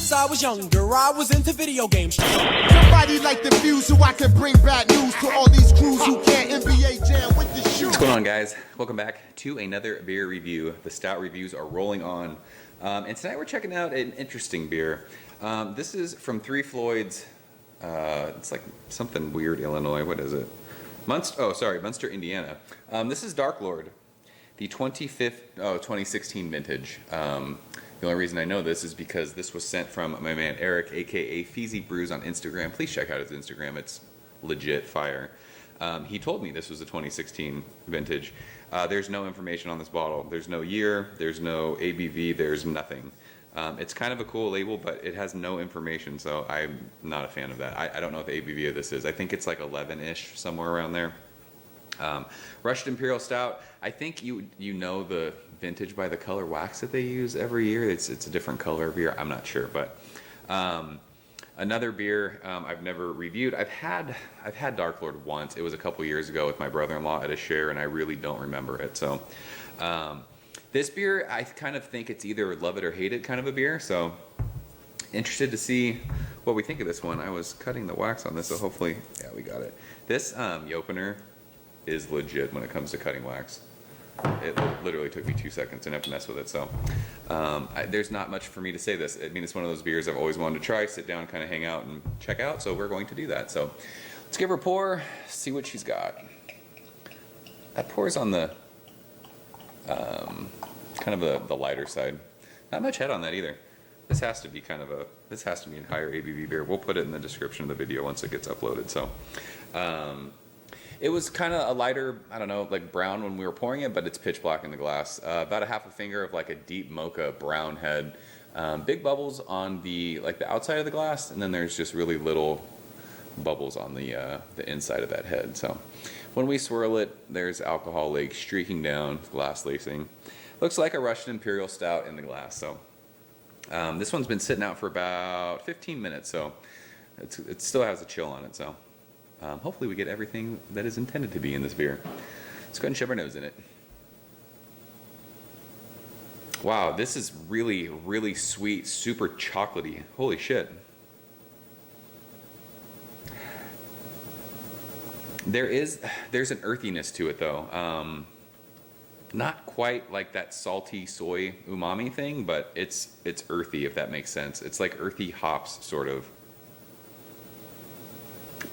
since I was younger, I was into video games. Somebody like the views so I can bring bad news to all these crews who can't NBA jam with the shoes. What's going on, guys? Welcome back to another beer review. The stout reviews are rolling on. And tonight we're checking out an interesting beer. This is from Floyds. It's like something weird, Illinois. What is it? Munster, Indiana. This is Dark Lord, the 2016 vintage. The only reason I know this is because this was sent from my man Eric, aka Feezy Brews on Instagram. Please check out his Instagram. It's legit fire. He told me this was a 2016 vintage. There's no information on this bottle. There's no year, there's no ABV, there's nothing. It's kind of a cool label, but it has no information, so I'm not a fan of that. I don't know what the ABV of this is. I think it's like 11-ish, somewhere around there. Russian Imperial Stout. I think you know the vintage by the color wax that they use every year. It's a different color every year. I'm not sure, but another beer I've never reviewed. I've had Dark Lord once. It was a couple years ago with my brother-in-law at a share, and I really don't remember it. So this beer, I kind of think it's either love it or hate it kind of a beer. So interested to see what we think of this one. I was cutting the wax on this, so hopefully, yeah, we got it. This opener is legit when it comes to cutting wax. It literally took me 2 seconds and I have to mess with it. So there's not much for me to say this. I mean, it's one of those beers I've always wanted to try, sit down, kind of hang out and check out. So we're going to do that. So let's give her a pour, see what she's got. That pours on the kind of the lighter side. Not much head on that either. This has to be this has to be a higher ABV beer. We'll put it in the description of the video once it gets uploaded. So it was kind of a lighter, I don't know, like brown when we were pouring it, but it's pitch black in the glass. About a half a finger of like a deep mocha brown head. Big bubbles on the outside of the glass, and then there's just really little bubbles on the inside of that head. So when we swirl it, there's alcohol lake streaking down, glass lacing. Looks like a Russian Imperial Stout in the glass. So this one's been sitting out for about 15 minutes, so it still has a chill on it. So hopefully we get everything that is intended to be in this beer. Let's go ahead and shove our nose in it. Wow, this is really, really sweet, super chocolatey. Holy shit. There's an earthiness to it though. Not quite like that salty soy umami thing, but it's earthy, if that makes sense. It's like earthy hops, sort of.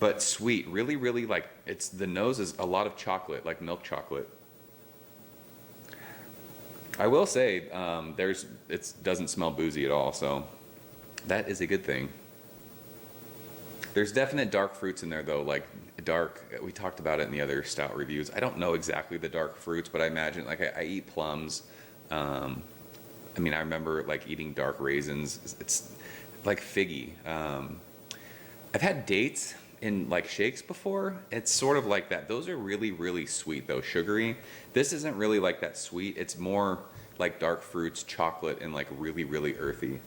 But sweet, really, really like, the nose is a lot of chocolate, like milk chocolate. I will say, it doesn't smell boozy at all, so that is a good thing. There's definite dark fruits in there though, like we talked about it in the other stout reviews. I don't know exactly the dark fruits, but I imagine, like I eat plums. I mean, I remember like eating dark raisins. It's like figgy. I've had dates in like shakes before. It's sort of like that. Those are really, really sweet though, sugary. This isn't really like that sweet. It's more like dark fruits, chocolate, and like really, really earthy.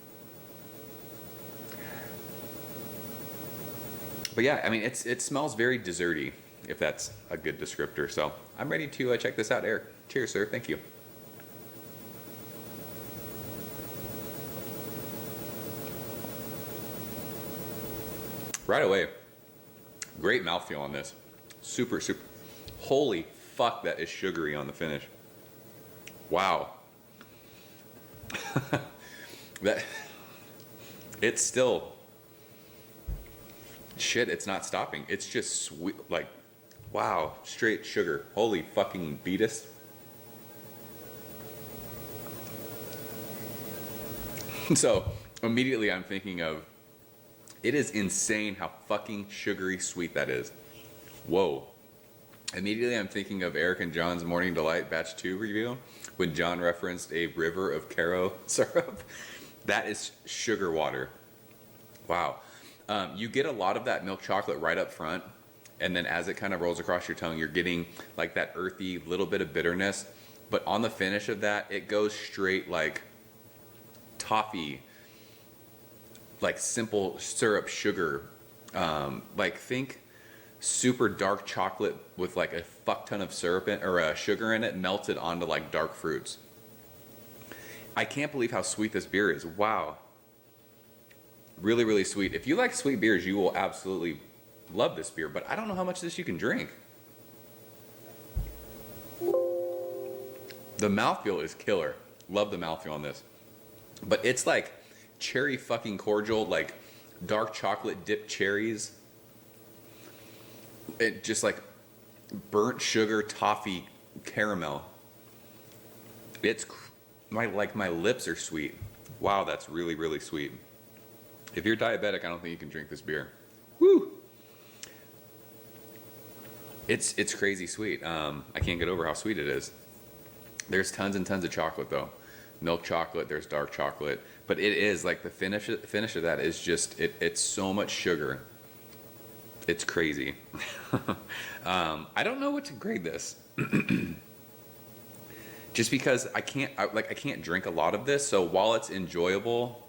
But yeah, I mean, it smells very desserty, if that's a good descriptor. So I'm ready to check this out, Eric. Cheers, sir. Thank you. Right away, great mouthfeel on this. Super, super. Holy fuck, that is sugary on the finish. Wow. It's still... Shit, it's not stopping. It's just sweet, like, wow, straight sugar. Holy fucking beatus. So, immediately I'm thinking of, it is insane how fucking sugary sweet that is. Whoa. Immediately I'm thinking of Eric and John's Morning Delight Batch 2 review, when John referenced a river of Caro syrup. That is sugar water. Wow. You get a lot of that milk chocolate right up front, and then as it kind of rolls across your tongue, you're getting like that earthy little bit of bitterness. But on the finish of that, it goes straight like toffee, like simple syrup sugar. Like think super dark chocolate with like a fuck ton of syrup or sugar in it melted onto like dark fruits. I can't believe how sweet this beer is. Wow. Really, really sweet. If you like sweet beers, you will absolutely love this beer, but I don't know how much of this you can drink. The mouthfeel is killer. Love the mouthfeel on this. But it's like cherry fucking cordial, like dark chocolate dipped cherries. It just like burnt sugar toffee caramel. It's my lips are sweet. Wow, that's really, really sweet. If you're diabetic, I don't think you can drink this beer. Woo! It's crazy sweet. I can't get over how sweet it is. There's tons and tons of chocolate though. Milk chocolate, there's dark chocolate, but it is like the finish of that is just it's so much sugar. It's crazy. I don't know what to grade this. Just because I can't drink a lot of this, so while it's enjoyable,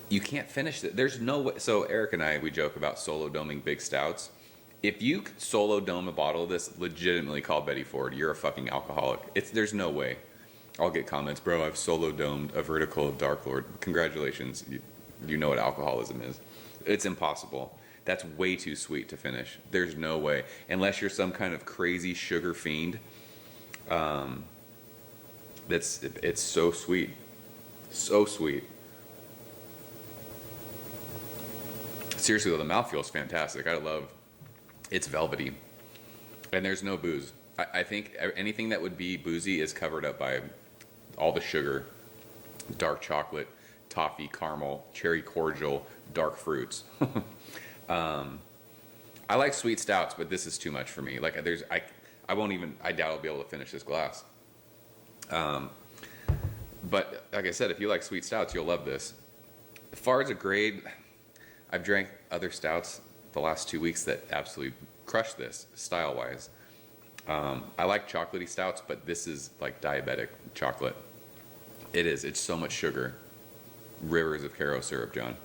you can't finish it. There's no way. So Eric and I, we joke about solo doming big stouts. If you solo dome a bottle of this, legitimately call Betty Ford. You're a fucking alcoholic. There's no way. I'll get comments, bro, I've solo domed a vertical of Dark Lord. Congratulations. You know what alcoholism is. It's impossible. That's way too sweet to finish. There's no way. Unless you're some kind of crazy sugar fiend. It's so sweet. So sweet. Seriously though, the mouthfeel is fantastic. It's velvety. And there's no booze. I think anything that would be boozy is covered up by all the sugar, dark chocolate, toffee, caramel, cherry cordial, dark fruits. I like sweet stouts, but this is too much for me. Like I doubt I'll be able to finish this glass. But like I said, if you like sweet stouts, you'll love this. As far as a grade, I've drank other stouts the last 2 weeks that absolutely crushed this style-wise. I like chocolatey stouts, but this is like diabetic chocolate. It is. It's so much sugar. Rivers of Caro syrup, John.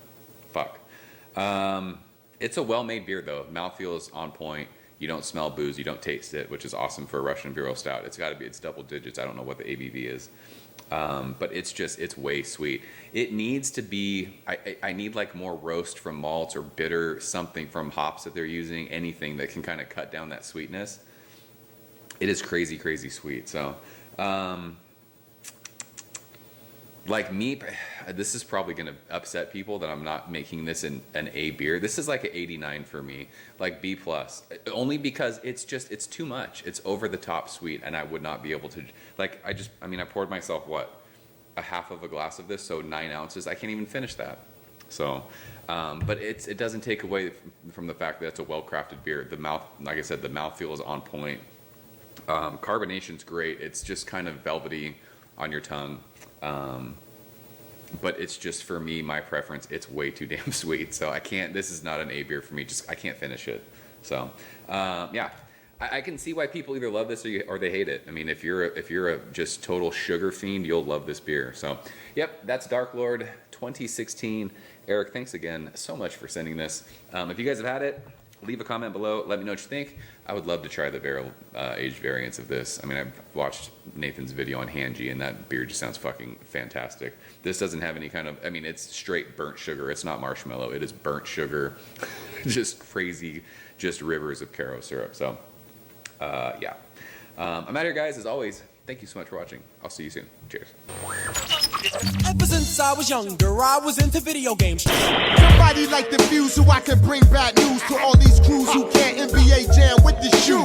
Fuck. It's a well-made beer, though. Mouthfeel is on point. You don't smell booze. You don't taste it, which is awesome for a Russian Imperial Stout. It's double digits. I don't know what the ABV is. But it's way sweet. It needs to be, I need like more roast from malts or bitter something from hops that they're using, anything that can kind of cut down that sweetness. It is crazy, crazy sweet. So, like me, this is probably going to upset people that I'm not making this an A beer. This is like an 89 for me, like B+. Only because it's too much. It's over the top sweet, and I would not be able to, I poured myself, a half of a glass of this, so 9 ounces. I can't even finish that. So, but it doesn't take away from the fact that it's a well-crafted beer. Like I said, the mouthfeel is on point. Carbonation's great. It's just kind of velvety on your tongue. But it's just, for me, my preference, it's way too damn sweet. So this is not an A beer for me. I can't finish it. So, yeah, I can see why people either love this or they hate it. I mean, if you're a just total sugar fiend, you'll love this beer. So, yep, that's Dark Lord 2016. Eric, thanks again so much for sending this. If you guys have had it, leave a comment below. Let me know what you think. I would love to try the barrel aged variants of this. I mean, I've watched Nathan's video on Hanji, and that beer just sounds fucking fantastic. This doesn't have any kind of, it's straight burnt sugar. It's not marshmallow. It is burnt sugar. Just crazy, just rivers of Caro syrup. So, yeah. I'm out here, guys. As always, thank you so much for watching. I'll see you soon. Cheers. Ever since I was younger, I was into video games. Somebody like the Fuse so I can bring bad news to all these crews who can't NBA jam with the shoe.